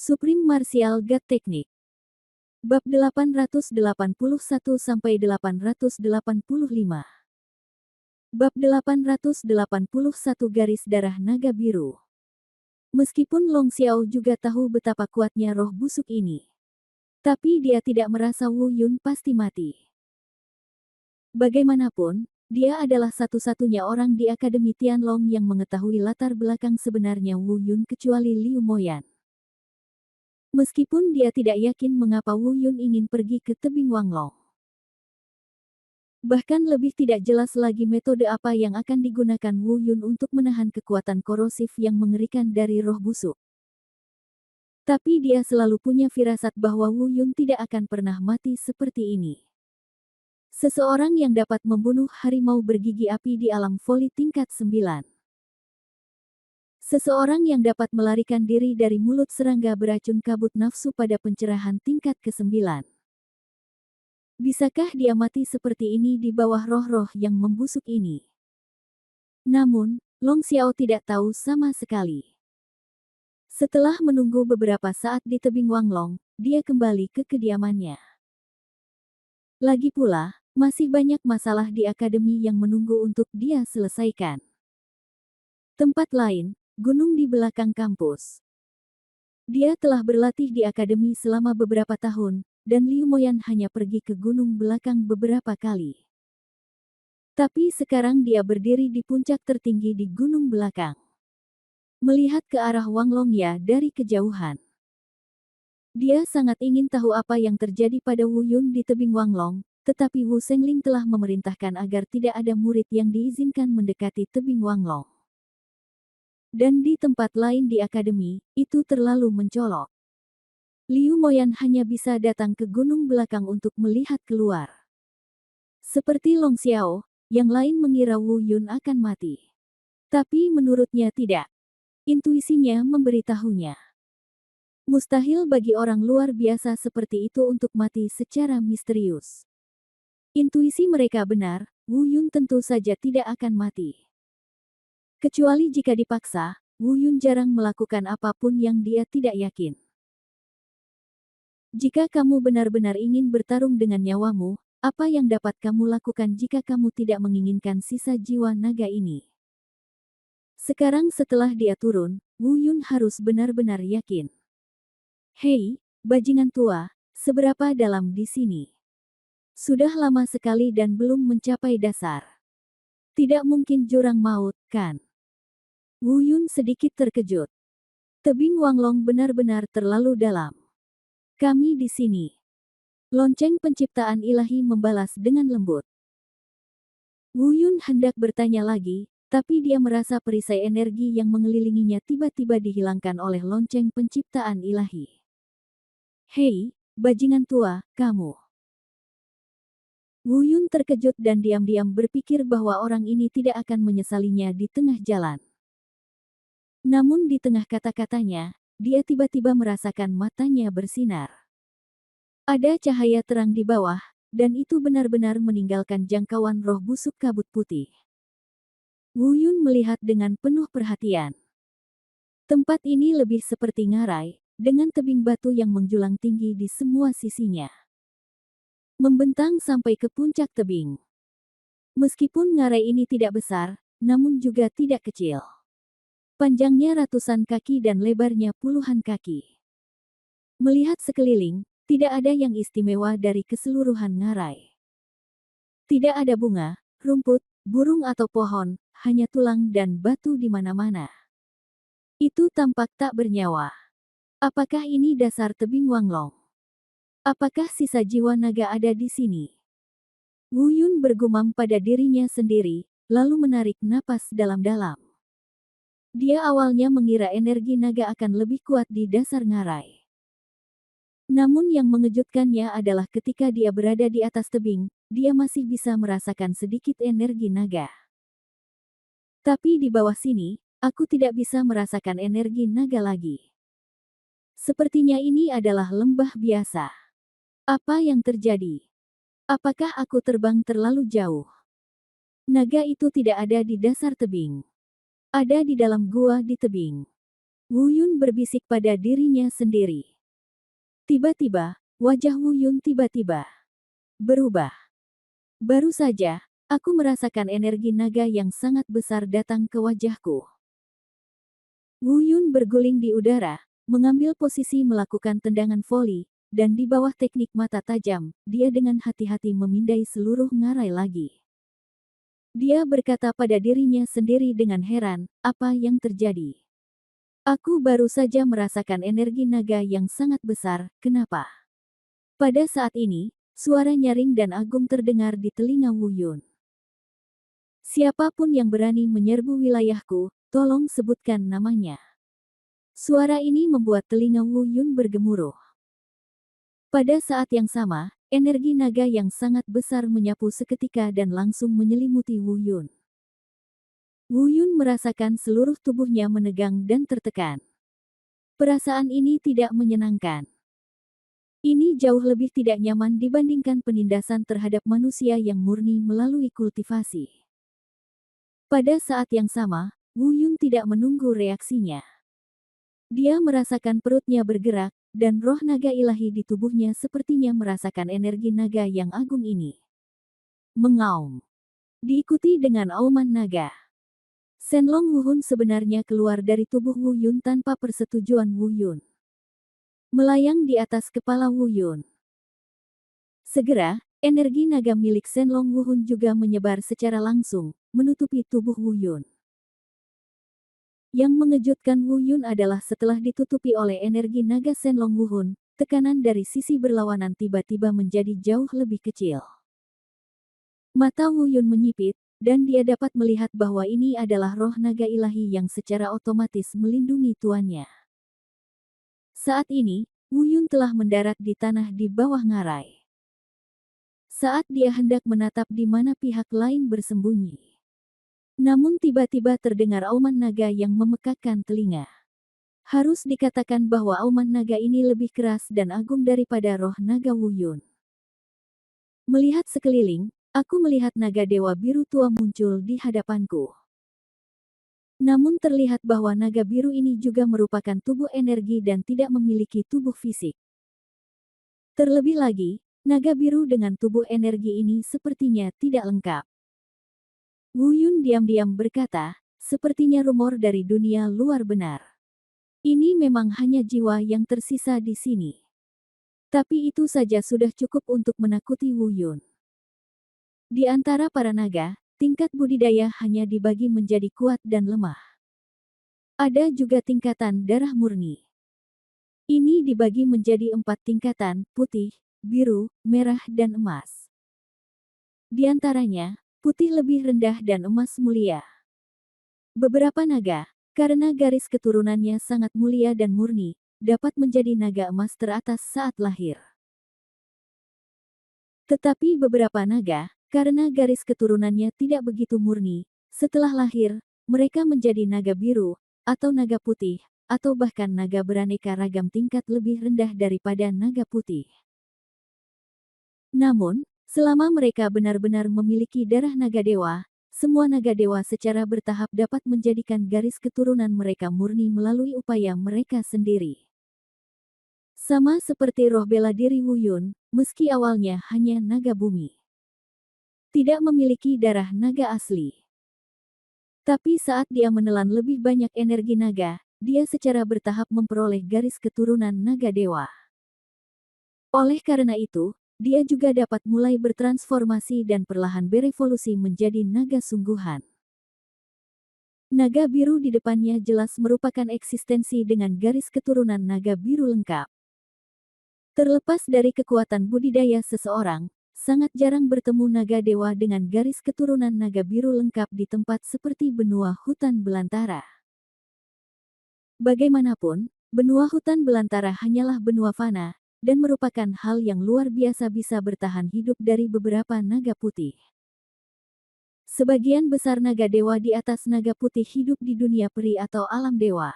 Supreme Martial God Technique. Bab 881-885. Bab 881 Garis Darah Naga Biru. Meskipun Long Xiao juga tahu betapa kuatnya roh busuk ini, tapi dia tidak merasa Wu Yun pasti mati. Bagaimanapun, dia adalah satu-satunya orang di Akademi Tianlong yang mengetahui latar belakang sebenarnya Wu Yun kecuali Liu Moyan. Meskipun dia tidak yakin mengapa Wu Yun ingin pergi ke tebing Wanglong. Bahkan lebih tidak jelas lagi metode apa yang akan digunakan Wu Yun untuk menahan kekuatan korosif yang mengerikan dari roh busuk. Tapi dia selalu punya firasat bahwa Wu Yun tidak akan pernah mati seperti ini. Seseorang yang dapat membunuh harimau bergigi api di alam voli tingkat 9. Seseorang yang dapat melarikan diri dari mulut serangga beracun kabut nafsu pada pencerahan tingkat ke-9. Bisakah dia mati seperti ini di bawah roh-roh yang membusuk ini? Namun, Long Xiao tidak tahu sama sekali. Setelah menunggu beberapa saat di tebing Wanglong, dia kembali ke kediamannya. Lagi pula, masih banyak masalah di akademi yang menunggu untuk dia selesaikan. Tempat lain, gunung di belakang kampus. Dia telah berlatih di akademi selama beberapa tahun, dan Liu Moyan hanya pergi ke gunung belakang beberapa kali. Tapi sekarang dia berdiri di puncak tertinggi di gunung belakang. Melihat ke arah Wanglong Ya dari kejauhan. Dia sangat ingin tahu apa yang terjadi pada Wu Yun di tebing Wanglong, tetapi Wu Sengling telah memerintahkan agar tidak ada murid yang diizinkan mendekati tebing Wanglong. Dan di tempat lain di akademi, itu terlalu mencolok. Liu Moyan hanya bisa datang ke gunung belakang untuk melihat keluar. Seperti Long Xiao, yang lain mengira Wu Yun akan mati. Tapi menurutnya tidak. Intuisinya memberitahunya. Mustahil bagi orang luar biasa seperti itu untuk mati secara misterius. Intuisi mereka benar, Wu Yun tentu saja tidak akan mati. Kecuali jika dipaksa, Wu Yun jarang melakukan apapun yang dia tidak yakin. Jika kamu benar-benar ingin bertarung dengan nyawamu, apa yang dapat kamu lakukan jika kamu tidak menginginkan sisa jiwa naga ini? Sekarang setelah dia turun, Wu Yun harus benar-benar yakin. Hei, bajingan tua, seberapa dalam di sini? Sudah lama sekali dan belum mencapai dasar. Tidak mungkin jurang maut, kan? Wu Yun sedikit terkejut. Tebing Wanglong benar-benar terlalu dalam. Kami di sini. Lonceng penciptaan ilahi membalas dengan lembut. Wu Yun hendak bertanya lagi, tapi dia merasa perisai energi yang mengelilinginya tiba-tiba dihilangkan oleh lonceng penciptaan ilahi. Hei, bajingan tua, kamu. Wu Yun terkejut dan diam-diam berpikir bahwa orang ini tidak akan menyesalinya di tengah jalan. Namun di tengah kata-katanya, dia tiba-tiba merasakan matanya bersinar. Ada cahaya terang di bawah, dan itu benar-benar meninggalkan jangkauan roh busuk kabut putih. Wu Yun melihat dengan penuh perhatian. Tempat ini lebih seperti ngarai, dengan tebing batu yang menjulang tinggi di semua sisinya. Membentang sampai ke puncak tebing. Meskipun ngarai ini tidak besar, namun juga tidak kecil. Panjangnya ratusan kaki dan lebarnya puluhan kaki. Melihat sekeliling, tidak ada yang istimewa dari keseluruhan ngarai. Tidak ada bunga, rumput, burung atau pohon, hanya tulang dan batu di mana-mana. Itu tampak tak bernyawa. Apakah ini dasar tebing Wanglong? Apakah sisa jiwa naga ada di sini? Wu Yun bergumam pada dirinya sendiri, lalu menarik napas dalam-dalam. Dia awalnya mengira energi naga akan lebih kuat di dasar ngarai. Namun yang mengejutkannya adalah ketika dia berada di atas tebing, dia masih bisa merasakan sedikit energi naga. Tapi di bawah sini, aku tidak bisa merasakan energi naga lagi. Sepertinya ini adalah lembah biasa. Apa yang terjadi? Apakah aku terbang terlalu jauh? Naga itu tidak ada di dasar tebing. Ada di dalam gua di tebing. Wu Yun berbisik pada dirinya sendiri. Tiba-tiba, wajah Wu Yun tiba-tiba berubah. Baru saja, aku merasakan energi naga yang sangat besar datang ke wajahku. Wu Yun berguling di udara, mengambil posisi melakukan tendangan voli, dan di bawah teknik mata tajam, dia dengan hati-hati memindai seluruh ngarai lagi. Dia berkata pada dirinya sendiri dengan heran, apa yang terjadi? Aku baru saja merasakan energi naga yang sangat besar, kenapa? Pada saat ini, suara nyaring dan agung terdengar di telinga Wu Yun. Siapapun yang berani menyerbu wilayahku, tolong sebutkan namanya. Suara ini membuat telinga Wu Yun bergemuruh. Pada saat yang sama, energi naga yang sangat besar menyapu seketika dan langsung menyelimuti Wu Yun. Wu Yun merasakan seluruh tubuhnya menegang dan tertekan. Perasaan ini tidak menyenangkan. Ini jauh lebih tidak nyaman dibandingkan penindasan terhadap manusia yang murni melalui kultivasi. Pada saat yang sama, Wu Yun tidak menunggu reaksinya. Dia merasakan perutnya bergerak, dan roh naga ilahi di tubuhnya sepertinya merasakan energi naga yang agung ini. Mengaum. Diikuti dengan auman naga. Shenlong Wuhun sebenarnya keluar dari tubuh Wu Yun tanpa persetujuan Wu Yun. Melayang di atas kepala Wu Yun. Segera, energi naga milik Shenlong Wuhun juga menyebar secara langsung, menutupi tubuh Wu Yun. Yang mengejutkan Wu Yun adalah setelah ditutupi oleh energi naga Shenlong Wuhun, tekanan dari sisi berlawanan tiba-tiba menjadi jauh lebih kecil. Mata Wu Yun menyipit, dan dia dapat melihat bahwa ini adalah roh naga ilahi yang secara otomatis melindungi tuannya. Saat ini, Wu Yun telah mendarat di tanah di bawah ngarai. Saat dia hendak menatap di mana pihak lain bersembunyi. Namun tiba-tiba terdengar auman naga yang memekakkan telinga. Harus dikatakan bahwa auman naga ini lebih keras dan agung daripada roh naga Wu Yun. Melihat sekeliling, aku melihat naga dewa biru tua muncul di hadapanku. Namun terlihat bahwa naga biru ini juga merupakan tubuh energi dan tidak memiliki tubuh fisik. Terlebih lagi, naga biru dengan tubuh energi ini sepertinya tidak lengkap. Wu Yun diam-diam berkata, sepertinya rumor dari dunia luar benar. Ini memang hanya jiwa yang tersisa di sini. Tapi itu saja sudah cukup untuk menakuti Wu Yun. Di antara para naga, tingkat budidaya hanya dibagi menjadi kuat dan lemah. Ada juga tingkatan darah murni. Ini dibagi menjadi 4 tingkatan, putih, biru, merah dan emas. Di antaranya, putih lebih rendah dan emas mulia. Beberapa naga, karena garis keturunannya sangat mulia dan murni, dapat menjadi naga emas teratas saat lahir. Tetapi beberapa naga, karena garis keturunannya tidak begitu murni, setelah lahir, mereka menjadi naga biru, atau naga putih, atau bahkan naga beraneka ragam tingkat lebih rendah daripada naga putih. Namun, selama mereka benar-benar memiliki darah naga dewa, semua naga dewa secara bertahap dapat menjadikan garis keturunan mereka murni melalui upaya mereka sendiri. Sama seperti roh bela diri Wu Yun, meski awalnya hanya naga bumi. Tidak memiliki darah naga asli. Tapi saat dia menelan lebih banyak energi naga, dia secara bertahap memperoleh garis keturunan naga dewa. Oleh karena itu, dia juga dapat mulai bertransformasi dan perlahan berevolusi menjadi naga sungguhan. Naga biru di depannya jelas merupakan eksistensi dengan garis keturunan naga biru lengkap. Terlepas dari kekuatan budidaya seseorang, sangat jarang bertemu naga dewa dengan garis keturunan naga biru lengkap di tempat seperti benua hutan belantara. Bagaimanapun, benua hutan belantara hanyalah benua fana, dan merupakan hal yang luar biasa bisa bertahan hidup dari beberapa naga putih. Sebagian besar naga dewa di atas naga putih hidup di dunia peri atau alam dewa.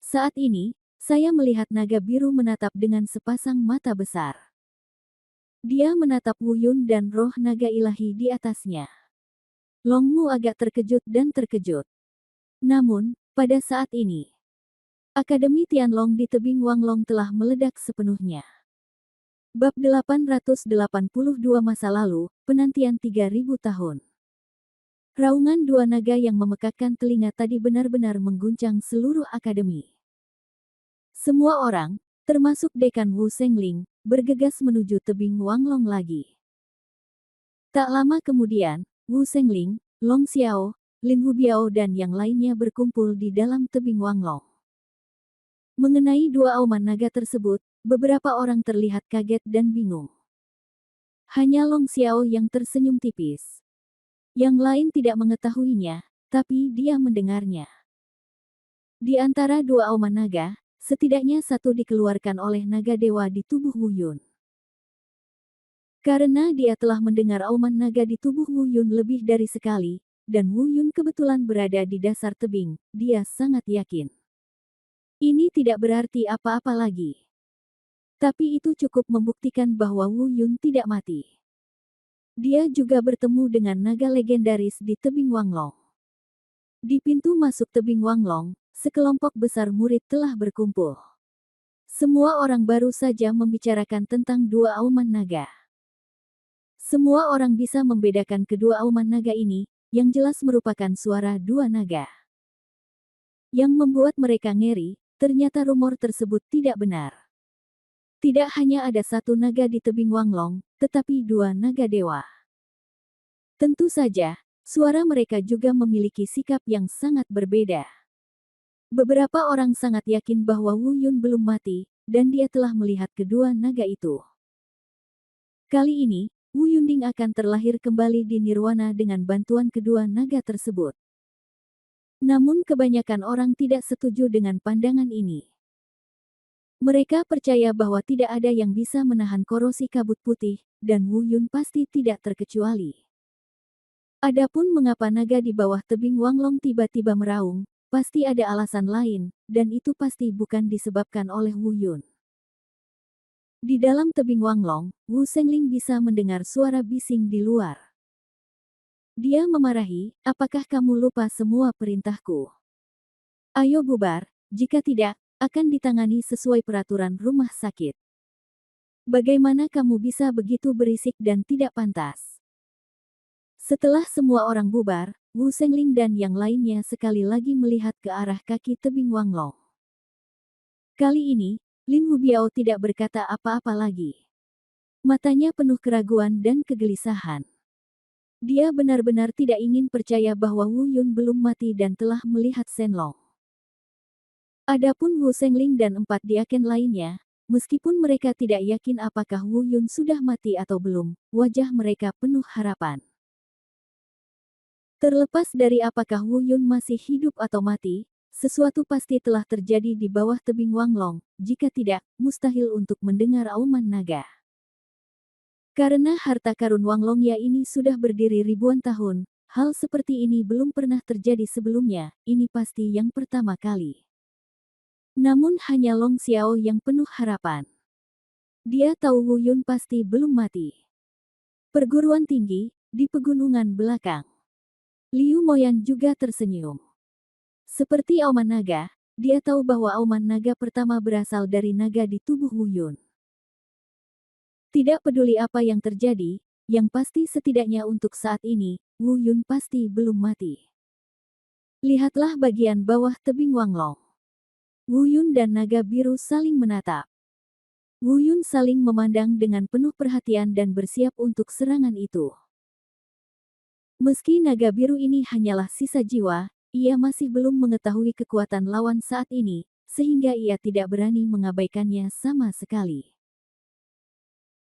Saat ini, saya melihat naga biru menatap dengan sepasang mata besar. Dia menatap Wu Yun dan roh naga ilahi di atasnya. Long Mu agak terkejut dan terkejut. Namun, Pada saat ini, Akademi Tianlong di tebing Wanglong telah meledak sepenuhnya. Bab 882 Masa Lalu, Penantian 3000 tahun. Raungan dua naga yang memekakkan telinga tadi benar-benar mengguncang seluruh akademi. Semua orang, termasuk Dekan Wu Sengling, bergegas menuju tebing Wanglong lagi. Tak lama kemudian, Wu Sengling, Long Xiao, Lin Hubiao dan yang lainnya berkumpul di dalam tebing Wanglong. Mengenai dua auman naga tersebut, beberapa orang terlihat kaget dan bingung. Hanya Long Xiao yang tersenyum tipis. Yang lain tidak mengetahuinya, tapi dia mendengarnya. Di antara dua auman naga, setidaknya satu dikeluarkan oleh naga dewa di tubuh Wu Yun. Karena dia telah mendengar auman naga di tubuh Wu Yun lebih dari sekali, dan Wu Yun kebetulan berada di dasar tebing, dia sangat yakin. Ini tidak berarti apa-apa lagi. Tapi itu cukup membuktikan bahwa Wu Yun tidak mati. Dia juga bertemu dengan naga legendaris di tebing Wanglong. Di pintu masuk tebing Wanglong, sekelompok besar murid telah berkumpul. Semua orang baru saja membicarakan tentang dua auman naga. Semua orang bisa membedakan kedua auman naga ini, yang jelas merupakan suara dua naga. Yang membuat mereka ngeri, ternyata rumor tersebut tidak benar. Tidak hanya ada satu naga di tebing Wanglong, tetapi dua naga dewa. Tentu saja, suara mereka juga memiliki sikap yang sangat berbeda. Beberapa orang sangat yakin bahwa Wu Yun belum mati, dan dia telah melihat kedua naga itu. Kali ini, Wu Yunding akan terlahir kembali di Nirwana dengan bantuan kedua naga tersebut. Namun kebanyakan orang tidak setuju dengan pandangan ini. Mereka percaya bahwa tidak ada yang bisa menahan korosi kabut putih, dan Wu Yun pasti tidak terkecuali. Adapun mengapa naga di bawah tebing Wanglong tiba-tiba meraung, pasti ada alasan lain, dan itu pasti bukan disebabkan oleh Wu Yun. Di dalam tebing Wanglong, Wu Sengling bisa mendengar suara bising di luar. Dia memarahi, apakah kamu lupa semua perintahku? Ayo bubar, jika tidak, akan ditangani sesuai peraturan rumah sakit. Bagaimana kamu bisa begitu berisik dan tidak pantas? Setelah semua orang bubar, Wu Sengling dan yang lainnya sekali lagi melihat ke arah kaki tebing Wanglong. Kali ini, Lin Hubiao tidak berkata apa-apa lagi. Matanya penuh keraguan dan kegelisahan. Dia benar-benar tidak ingin percaya bahwa Wu Yun belum mati dan telah melihat Shenlong. Adapun Wu Sengling dan empat diaken lainnya, meskipun mereka tidak yakin apakah Wu Yun sudah mati atau belum, wajah mereka penuh harapan. Terlepas dari apakah Wu Yun masih hidup atau mati, sesuatu pasti telah terjadi di bawah tebing Wanglong, jika tidak, mustahil untuk mendengar auman naga. Karena harta karun Wanglongya ini sudah berdiri ribuan tahun, hal seperti ini belum pernah terjadi sebelumnya, ini pasti yang pertama kali. Namun hanya Long Xiao yang penuh harapan. Dia tahu Wu Yun pasti belum mati. Perguruan tinggi, di pegunungan belakang. Liu Moyan juga tersenyum. Seperti auman naga, dia tahu bahwa auman naga pertama berasal dari naga di tubuh Wu Yun. Tidak peduli apa yang terjadi, yang pasti setidaknya untuk saat ini, Wu Yun pasti belum mati. Lihatlah bagian bawah tebing Wanglong. Wu Yun dan naga biru saling menatap. Wu Yun saling memandang dengan penuh perhatian dan bersiap untuk serangan itu. Meski naga biru ini hanyalah sisa jiwa, ia masih belum mengetahui kekuatan lawan saat ini, sehingga ia tidak berani mengabaikannya sama sekali.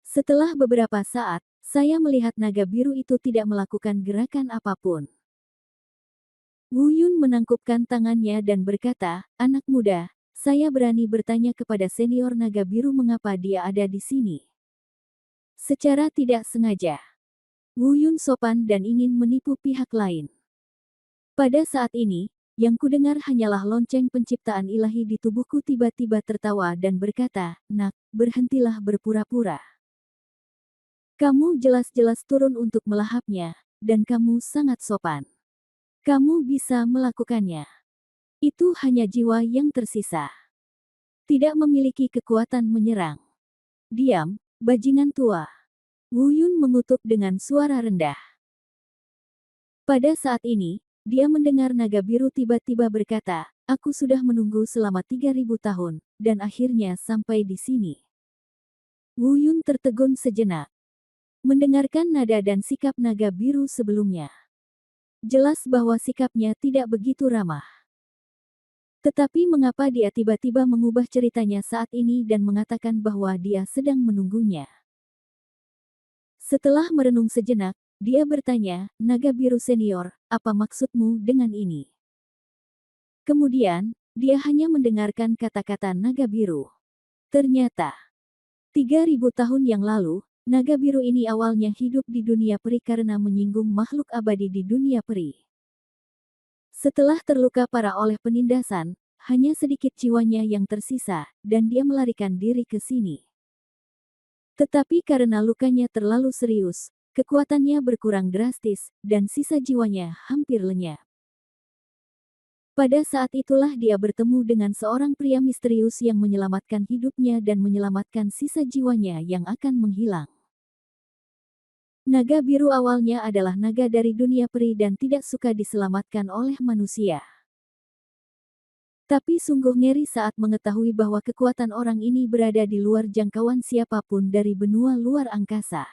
Setelah beberapa saat, saya melihat naga biru itu tidak melakukan gerakan apapun. Wu Yun menangkupkan tangannya dan berkata, "Anak muda, saya berani bertanya kepada senior naga biru mengapa dia ada di sini." Secara tidak sengaja, Wu Yun sopan dan ingin menipu pihak lain. Pada saat ini, yang kudengar hanyalah lonceng penciptaan ilahi di tubuhku tiba-tiba tertawa dan berkata, "Nak, berhentilah berpura-pura. Kamu jelas-jelas turun untuk melahapnya, dan kamu sangat sopan. Kamu bisa melakukannya." Itu hanya jiwa yang tersisa. Tidak memiliki kekuatan menyerang. Diam, bajingan tua. Wu Yun mengutuk dengan suara rendah. Pada saat ini, dia mendengar naga biru tiba-tiba berkata, "Aku sudah menunggu selama 3000 tahun, dan akhirnya sampai di sini." Wu Yun tertegun sejenak. Mendengarkan nada dan sikap naga biru sebelumnya. Jelas bahwa sikapnya tidak begitu ramah. Tetapi mengapa dia tiba-tiba mengubah ceritanya saat ini dan mengatakan bahwa dia sedang menunggunya? Setelah merenung sejenak, dia bertanya, "Naga biru senior, apa maksudmu dengan ini?" Kemudian, dia hanya mendengarkan kata-kata naga biru. Ternyata, 3000 tahun yang lalu, naga biru ini awalnya hidup di dunia peri karena menyinggung makhluk abadi di dunia peri. Setelah terluka parah oleh penindasan, hanya sedikit jiwanya yang tersisa, dan dia melarikan diri ke sini. Tetapi karena lukanya terlalu serius, kekuatannya berkurang drastis, dan sisa jiwanya hampir lenyap. Pada saat itulah dia bertemu dengan seorang pria misterius yang menyelamatkan hidupnya dan menyelamatkan sisa jiwanya yang akan menghilang. Naga biru awalnya adalah naga dari dunia peri dan tidak suka diselamatkan oleh manusia. Tapi sungguh ngeri saat mengetahui bahwa kekuatan orang ini berada di luar jangkauan siapapun dari benua luar angkasa.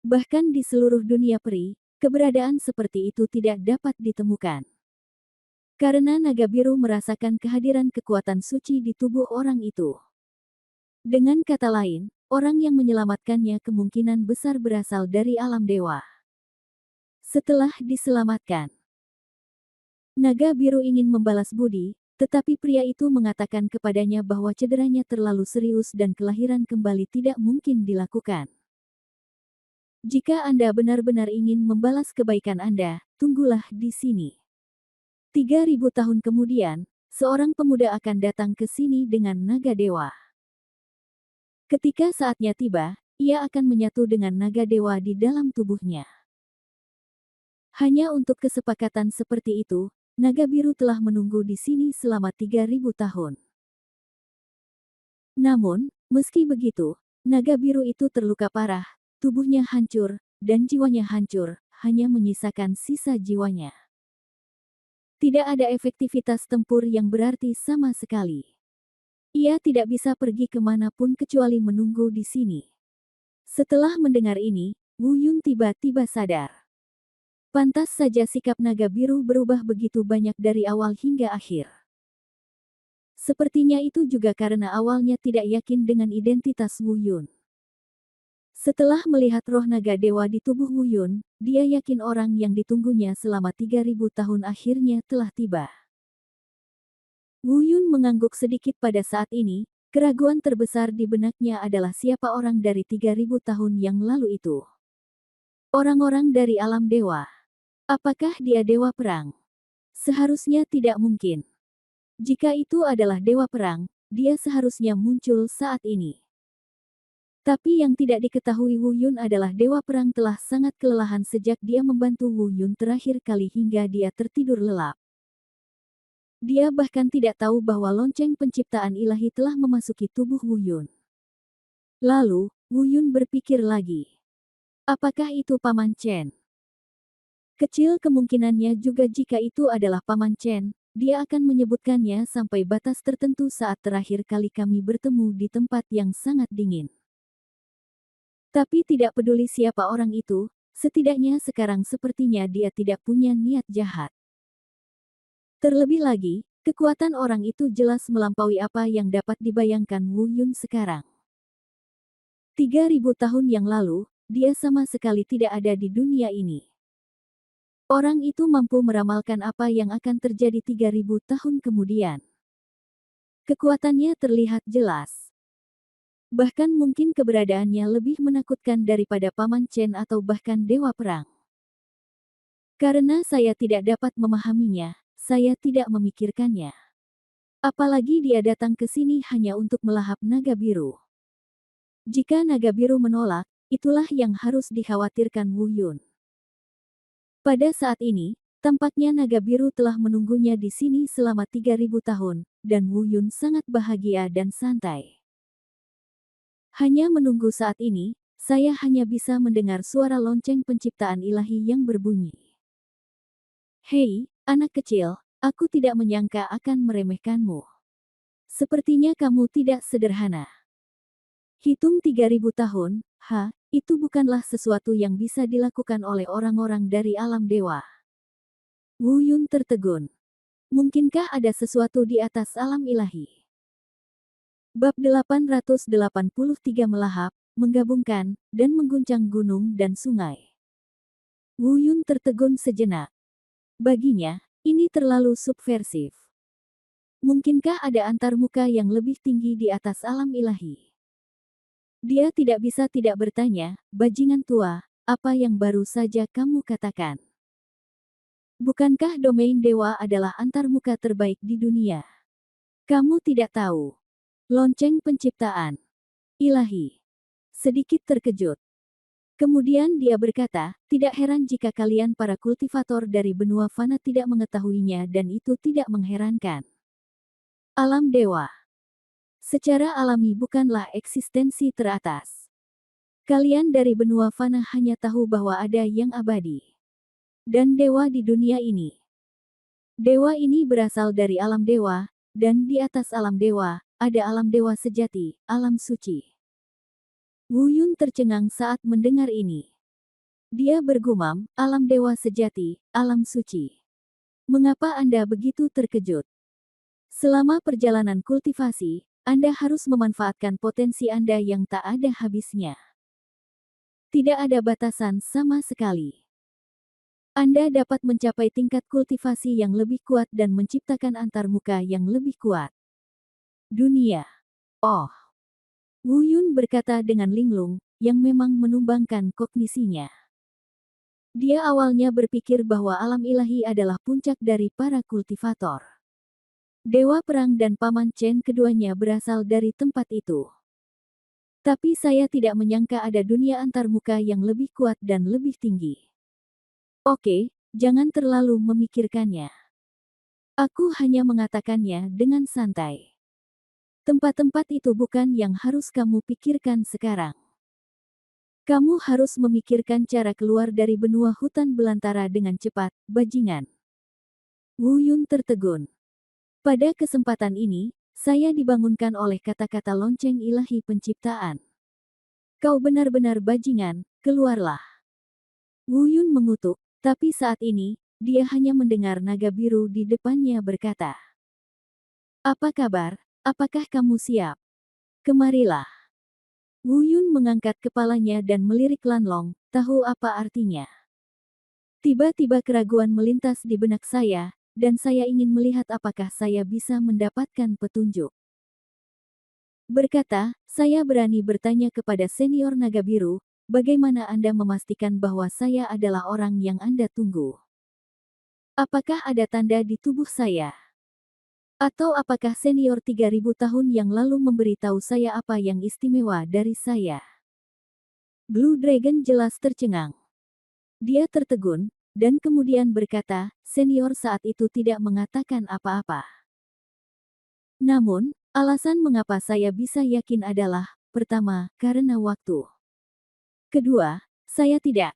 Bahkan di seluruh dunia peri, keberadaan seperti itu tidak dapat ditemukan. Karena naga biru merasakan kehadiran kekuatan suci di tubuh orang itu. Dengan kata lain, orang yang menyelamatkannya kemungkinan besar berasal dari alam dewa. Setelah diselamatkan, naga biru ingin membalas budi, tetapi pria itu mengatakan kepadanya bahwa cederanya terlalu serius dan kelahiran kembali tidak mungkin dilakukan. Jika Anda benar-benar ingin membalas kebaikan Anda, tunggulah di sini. 3000 tahun kemudian, seorang pemuda akan datang ke sini dengan naga dewa. Ketika saatnya tiba, ia akan menyatu dengan naga dewa di dalam tubuhnya. Hanya untuk kesepakatan seperti itu, naga biru telah menunggu di sini selama 3000 tahun. Namun, meski begitu, naga biru itu terluka parah, tubuhnya hancur, dan jiwanya hancur, hanya menyisakan sisa jiwanya. Tidak ada efektivitas tempur yang berarti sama sekali. Ia tidak bisa pergi kemanapun kecuali menunggu di sini. Setelah mendengar ini, Wu Yun tiba-tiba sadar. Pantas saja sikap naga biru berubah begitu banyak dari awal hingga akhir. Sepertinya itu juga karena awalnya tidak yakin dengan identitas Wu Yun. Setelah melihat roh naga dewa di tubuh Wu Yun, dia yakin orang yang ditunggunya selama 3000 tahun akhirnya telah tiba. Wu Yun mengangguk sedikit pada saat ini, keraguan terbesar di benaknya adalah siapa orang dari 3000 tahun yang lalu itu. Orang-orang dari alam dewa. Apakah dia dewa perang? Seharusnya tidak mungkin. Jika itu adalah dewa perang, dia seharusnya muncul saat ini. Tapi yang tidak diketahui Wu Yun adalah dewa perang telah sangat kelelahan sejak dia membantu Wu Yun terakhir kali hingga dia tertidur lelap. Dia bahkan tidak tahu bahwa lonceng penciptaan ilahi telah memasuki tubuh Wu Yun. Lalu, Wu Yun berpikir lagi. Apakah itu Paman Chen? Kecil kemungkinannya juga jika itu adalah Paman Chen, dia akan menyebutkannya sampai batas tertentu saat terakhir kali kami bertemu di tempat yang sangat dingin. Tapi tidak peduli siapa orang itu, setidaknya sekarang sepertinya dia tidak punya niat jahat. Terlebih lagi, kekuatan orang itu jelas melampaui apa yang dapat dibayangkan Wu Yun sekarang. 3000 tahun yang lalu, dia sama sekali tidak ada di dunia ini. Orang itu mampu meramalkan apa yang akan terjadi 3000 tahun kemudian. Kekuatannya terlihat jelas. Bahkan mungkin keberadaannya lebih menakutkan daripada Paman Chen atau bahkan Dewa Perang. Karena saya tidak dapat memahaminya, saya tidak memikirkannya. Apalagi dia datang ke sini hanya untuk melahap naga biru. Jika naga biru menolak, itulah yang harus dikhawatirkan Wu Yun. Pada saat ini, Tampaknya naga biru telah menunggunya di sini selama 3000 tahun, dan Wu Yun sangat bahagia dan santai. Hanya menunggu saat ini, saya hanya bisa mendengar suara lonceng penciptaan ilahi yang berbunyi. Hei, anak kecil, aku tidak menyangka akan meremehkanmu. Sepertinya kamu tidak sederhana. Hitung 3000 tahun, itu bukanlah sesuatu yang bisa dilakukan oleh orang-orang dari alam dewa. Wu Yun tertegun. Mungkinkah ada sesuatu di atas alam ilahi? Bab 883 melahap, menggabungkan, dan mengguncang gunung dan sungai. Wu Yun tertegun sejenak. Baginya, ini terlalu subversif. Mungkinkah ada antarmuka yang lebih tinggi di atas alam ilahi? Dia tidak bisa tidak bertanya, bajingan tua, apa yang baru saja kamu katakan? Bukankah domain dewa adalah antarmuka terbaik di dunia? Kamu tidak tahu. Lonceng penciptaan ilahi. Sedikit terkejut. Kemudian dia berkata, tidak heran jika kalian para kultivator dari benua fana tidak mengetahuinya dan itu tidak mengherankan. Alam dewa. Secara alami bukanlah eksistensi teratas. Kalian dari benua fana hanya tahu bahwa ada yang abadi. Dan dewa di dunia ini. Dewa ini berasal dari alam dewa, dan di atas alam dewa, ada alam dewa sejati, alam suci. Wu Yun tercengang saat mendengar ini. Dia bergumam, alam dewa sejati, alam suci. Mengapa Anda begitu terkejut? Selama perjalanan kultivasi, Anda harus memanfaatkan potensi Anda yang tak ada habisnya. Tidak ada batasan sama sekali. Anda dapat mencapai tingkat kultivasi yang lebih kuat dan menciptakan antarmuka yang lebih kuat. Dunia. Oh. Wu Yun berkata dengan linglung, yang memang menumbangkan kognisinya. Dia awalnya berpikir bahwa alam ilahi adalah puncak dari para kultivator. Dewa perang dan Paman Chen keduanya berasal dari tempat itu. Tapi saya tidak menyangka ada dunia antarmuka yang lebih kuat dan lebih tinggi. Oke, jangan terlalu memikirkannya. Aku hanya mengatakannya dengan santai. Tempat-tempat itu bukan yang harus kamu pikirkan sekarang. Kamu harus memikirkan cara keluar dari benua hutan belantara dengan cepat, bajingan. Wu Yun tertegun. Pada kesempatan ini, saya dibangunkan oleh kata-kata lonceng ilahi penciptaan. Kau benar-benar bajingan, keluarlah. Wu Yun mengutuk. Tapi saat ini, dia hanya mendengar naga biru di depannya berkata, "Apa kabar? Apakah kamu siap? Kemarilah." Wu Yun mengangkat kepalanya dan melirik Lanlong, tahu apa artinya. Tiba-tiba keraguan melintas di benak saya, dan saya ingin melihat apakah saya bisa mendapatkan petunjuk. Berkata, saya berani bertanya kepada senior naga biru, bagaimana Anda memastikan bahwa saya adalah orang yang Anda tunggu? Apakah ada tanda di tubuh saya? Atau apakah senior 3000 tahun yang lalu memberitahu saya apa yang istimewa dari saya? Blue Dragon jelas tercengang. Dia tertegun, dan kemudian berkata, senior saat itu tidak mengatakan apa-apa. Namun, alasan mengapa saya bisa yakin adalah, pertama, karena waktu. Kedua, saya tidak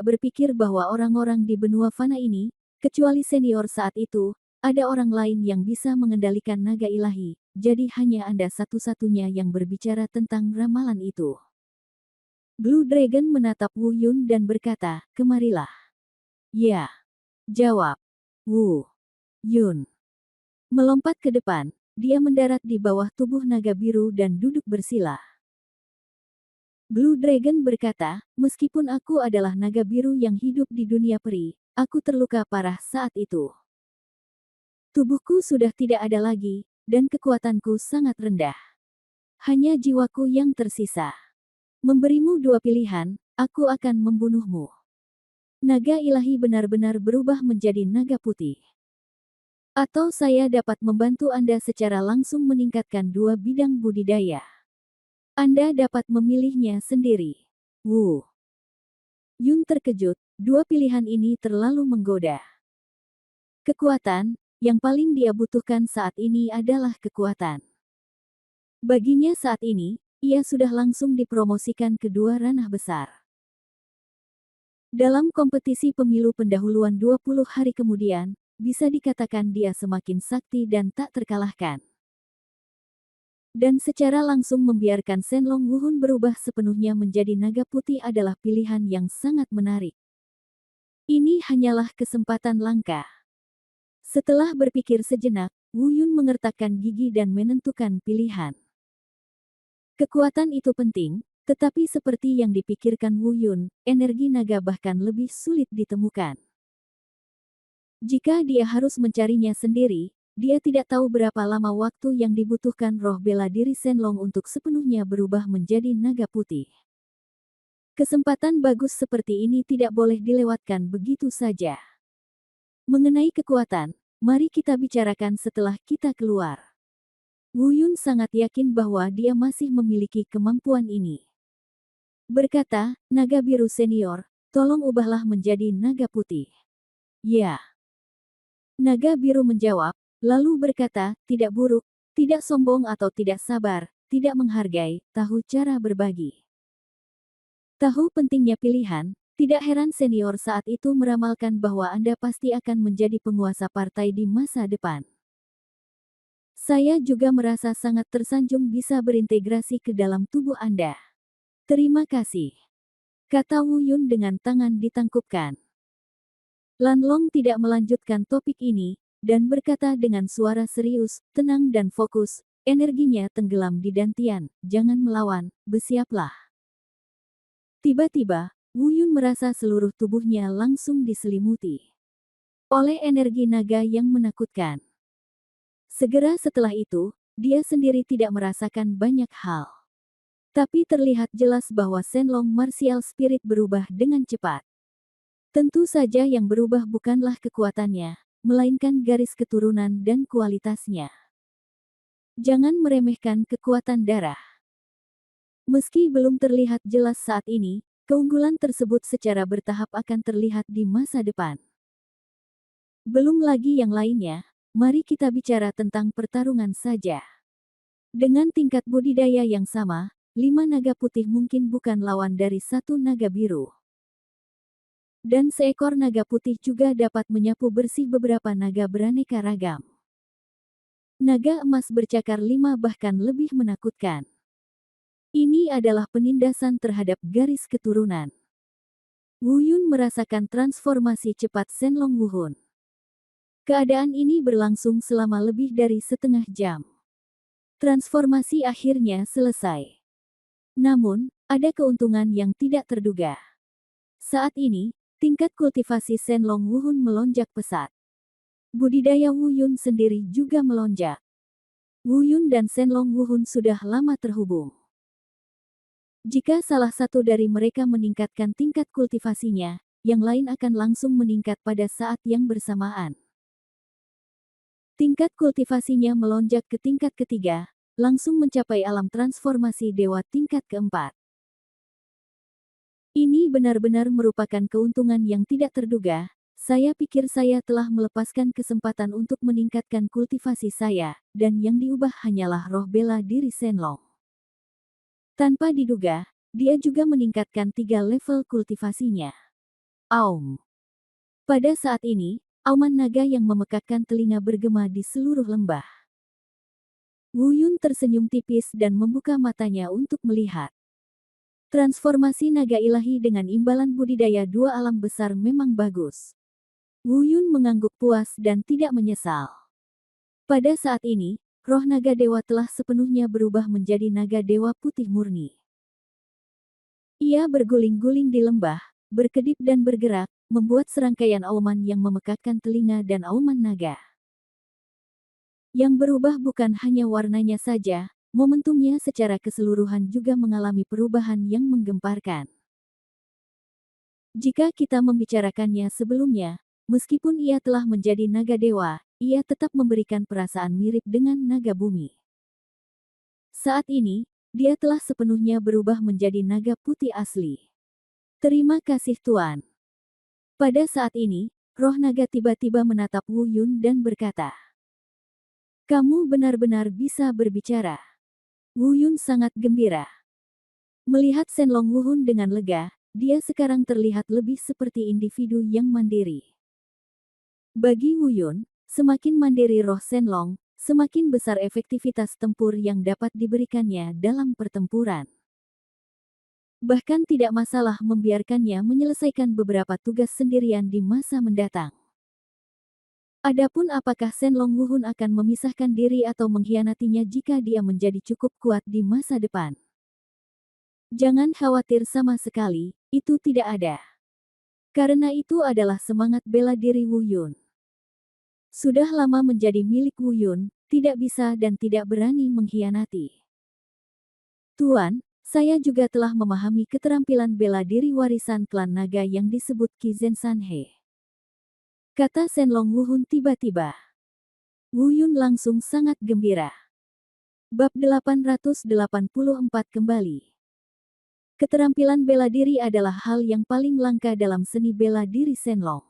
berpikir bahwa orang-orang di benua fana ini, kecuali senior saat itu, ada orang lain yang bisa mengendalikan naga ilahi, jadi hanya Anda satu-satunya yang berbicara tentang ramalan itu. Blue Dragon menatap Wu Yun dan berkata, kemarilah. Ya. Jawab Wu Yun. Melompat ke depan, dia mendarat di bawah tubuh naga biru dan duduk bersila. Blue Dragon berkata, meskipun aku adalah naga biru yang hidup di dunia peri, aku terluka parah saat itu. Tubuhku sudah tidak ada lagi, dan kekuatanku sangat rendah. Hanya jiwaku yang tersisa. Memberimu dua pilihan, aku akan membunuhmu. Naga ilahi benar-benar berubah menjadi naga putih. Atau saya dapat membantu Anda secara langsung meningkatkan dua bidang budidaya. Anda dapat memilihnya sendiri. Wu Yun terkejut, dua pilihan ini terlalu menggoda. Kekuatan, yang paling dia butuhkan saat ini adalah kekuatan. Baginya saat ini, ia sudah langsung dipromosikan ke dua ranah besar. Dalam kompetisi pemilu pendahuluan 20 hari kemudian, bisa dikatakan dia semakin sakti dan tak terkalahkan. Dan secara langsung membiarkan Shenlong Wuhun berubah sepenuhnya menjadi naga putih adalah pilihan yang sangat menarik. Ini hanyalah kesempatan langka. Setelah berpikir sejenak, Wu Yun mengertakkan gigi dan menentukan pilihan. Kekuatan itu penting, tetapi seperti yang dipikirkan Wu Yun, energi naga bahkan lebih sulit ditemukan. Jika dia harus mencarinya sendiri, dia tidak tahu berapa lama waktu yang dibutuhkan roh bela diri Shenlong untuk sepenuhnya berubah menjadi naga putih. Kesempatan bagus seperti ini tidak boleh dilewatkan begitu saja. Mengenai kekuatan, mari kita bicarakan setelah kita keluar. Wu Yun sangat yakin bahwa dia masih memiliki kemampuan ini. Berkata, naga biru senior, tolong ubahlah menjadi naga putih. Ya. Naga biru menjawab, lalu berkata, tidak buruk, tidak sombong atau tidak sabar, tidak menghargai, tahu cara berbagi. Tahu pentingnya pilihan, tidak heran senior saat itu meramalkan bahwa Anda pasti akan menjadi penguasa partai di masa depan. Saya juga merasa sangat tersanjung bisa berintegrasi ke dalam tubuh Anda. Terima kasih, kata Wu Yun dengan tangan ditangkupkan. Lan Long tidak melanjutkan topik ini, dan berkata dengan suara serius, tenang dan fokus, energinya tenggelam di dantian, jangan melawan, bersiaplah. Tiba-tiba, Wu Yun merasa seluruh tubuhnya langsung diselimuti oleh energi naga yang menakutkan. Segera setelah itu, dia sendiri tidak merasakan banyak hal. Tapi terlihat jelas bahwa Shenlong Martial Spirit berubah dengan cepat. Tentu saja yang berubah bukanlah kekuatannya, melainkan garis keturunan dan kualitasnya. Jangan meremehkan kekuatan darah. Meski belum terlihat jelas saat ini, keunggulan tersebut secara bertahap akan terlihat di masa depan. Belum lagi yang lainnya, mari kita bicara tentang pertarungan saja. Dengan tingkat budidaya yang sama, 5 naga putih mungkin bukan lawan dari 1 naga biru. Dan seekor naga putih juga dapat menyapu bersih beberapa naga beraneka ragam. Naga emas bercakar 5 bahkan lebih menakutkan. Ini adalah penindasan terhadap garis keturunan. Wu Yun merasakan transformasi cepat Shenlong Wuhun. Keadaan ini berlangsung selama lebih dari setengah jam. Transformasi akhirnya selesai. Namun, ada keuntungan yang tidak terduga. Saat ini, tingkat kultivasi Shenlong Wuhun melonjak pesat. Budidaya Wu Yun sendiri juga melonjak. Wu Yun dan Shenlong Wuhun sudah lama terhubung. Jika salah satu dari mereka meningkatkan tingkat kultivasinya, yang lain akan langsung meningkat pada saat yang bersamaan. Tingkat kultivasinya melonjak ke tingkat ketiga, langsung mencapai alam transformasi dewa tingkat keempat. Ini benar-benar merupakan keuntungan yang tidak terduga. Saya pikir saya telah melepaskan kesempatan untuk meningkatkan kultivasi saya, dan yang diubah hanyalah roh bela diri Shenlong. Tanpa diduga, dia juga meningkatkan 3 level kultivasinya. Aum. Pada saat ini, auman naga yang memekakkan telinga bergema di seluruh lembah. Wu Yun tersenyum tipis dan membuka matanya untuk melihat. Transformasi naga ilahi dengan imbalan budidaya 2 alam besar memang bagus. Wu Yun mengangguk puas dan tidak menyesal. Pada saat ini, roh naga dewa telah sepenuhnya berubah menjadi naga dewa putih murni. Ia berguling-guling di lembah, berkedip dan bergerak, membuat serangkaian auman yang memekakkan telinga dan auman naga. Yang berubah bukan hanya warnanya saja, momentumnya secara keseluruhan juga mengalami perubahan yang menggemparkan. Jika kita membicarakannya sebelumnya, meskipun ia telah menjadi naga dewa, ia tetap memberikan perasaan mirip dengan naga bumi. Saat ini, dia telah sepenuhnya berubah menjadi naga putih asli. Terima kasih Tuan. Pada saat ini, roh naga tiba-tiba menatap Wu Yun dan berkata, "Kamu benar-benar bisa berbicara." Wu Yun sangat gembira. Melihat Shenlong Wuhun dengan lega, dia sekarang terlihat lebih seperti individu yang mandiri. Bagi Wu Yun, semakin mandiri roh Shenlong, semakin besar efektivitas tempur yang dapat diberikannya dalam pertempuran. Bahkan tidak masalah membiarkannya menyelesaikan beberapa tugas sendirian di masa mendatang. Adapun apakah Shenlong Wuhun akan memisahkan diri atau mengkhianatinya jika dia menjadi cukup kuat di masa depan? Jangan khawatir sama sekali, itu tidak ada. Karena itu adalah semangat bela diri Wu Yun. Sudah lama menjadi milik Wu Yun, tidak bisa dan tidak berani mengkhianati. Tuan, saya juga telah memahami keterampilan bela diri warisan klan naga yang disebut Kizen Sanhe. Kata Shenlong Wuhun tiba-tiba. Wu Yun langsung sangat gembira. Bab 884 kembali. Keterampilan bela diri adalah hal yang paling langka dalam seni bela diri Shenlong.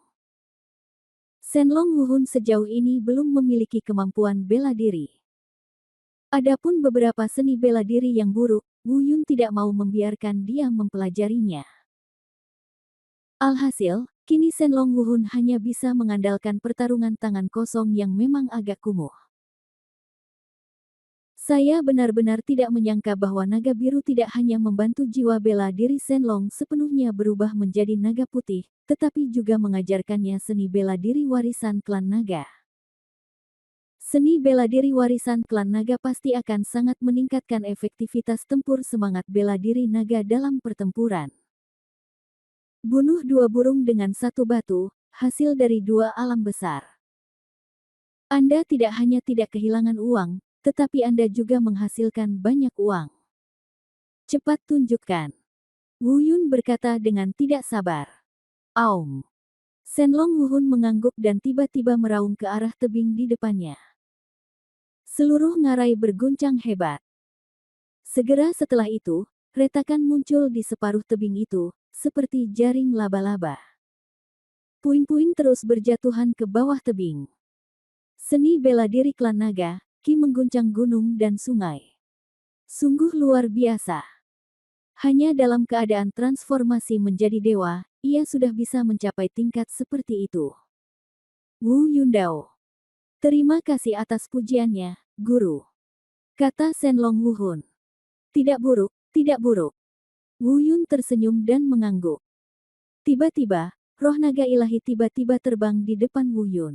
Shenlong Wuhun sejauh ini belum memiliki kemampuan bela diri. Adapun beberapa seni bela diri yang buruk, Wu Yun tidak mau membiarkan dia mempelajarinya. Alhasil, kini Shenlong Wuhun hanya bisa mengandalkan pertarungan tangan kosong yang memang agak kumuh. Saya benar-benar tidak menyangka bahwa naga biru tidak hanya membantu jiwa bela diri Shenlong sepenuhnya berubah menjadi naga putih, tetapi juga mengajarkannya seni bela diri warisan klan naga. Seni bela diri warisan klan naga pasti akan sangat meningkatkan efektivitas tempur semangat bela diri naga dalam pertempuran. Bunuh dua burung dengan satu batu, hasil dari dua alam besar. Anda tidak hanya tidak kehilangan uang, tetapi Anda juga menghasilkan banyak uang. Cepat tunjukkan. Wu Yun berkata dengan tidak sabar. Aum. Shenlong Wuhun mengangguk dan tiba-tiba meraung ke arah tebing di depannya. Seluruh ngarai berguncang hebat. Segera setelah itu, retakan muncul di separuh tebing itu, seperti jaring laba-laba. Puing-puing terus berjatuhan ke bawah tebing. Seni bela diri klan naga, Ki mengguncang gunung dan sungai. Sungguh luar biasa. Hanya dalam keadaan transformasi menjadi dewa, ia sudah bisa mencapai tingkat seperti itu. Wu Yundao. Terima kasih atas pujiannya, Guru. Kata Shenlong Wuhun. Tidak buruk, tidak buruk. Wu Yun tersenyum dan mengangguk. Tiba-tiba, roh naga ilahi tiba-tiba terbang di depan Wu Yun.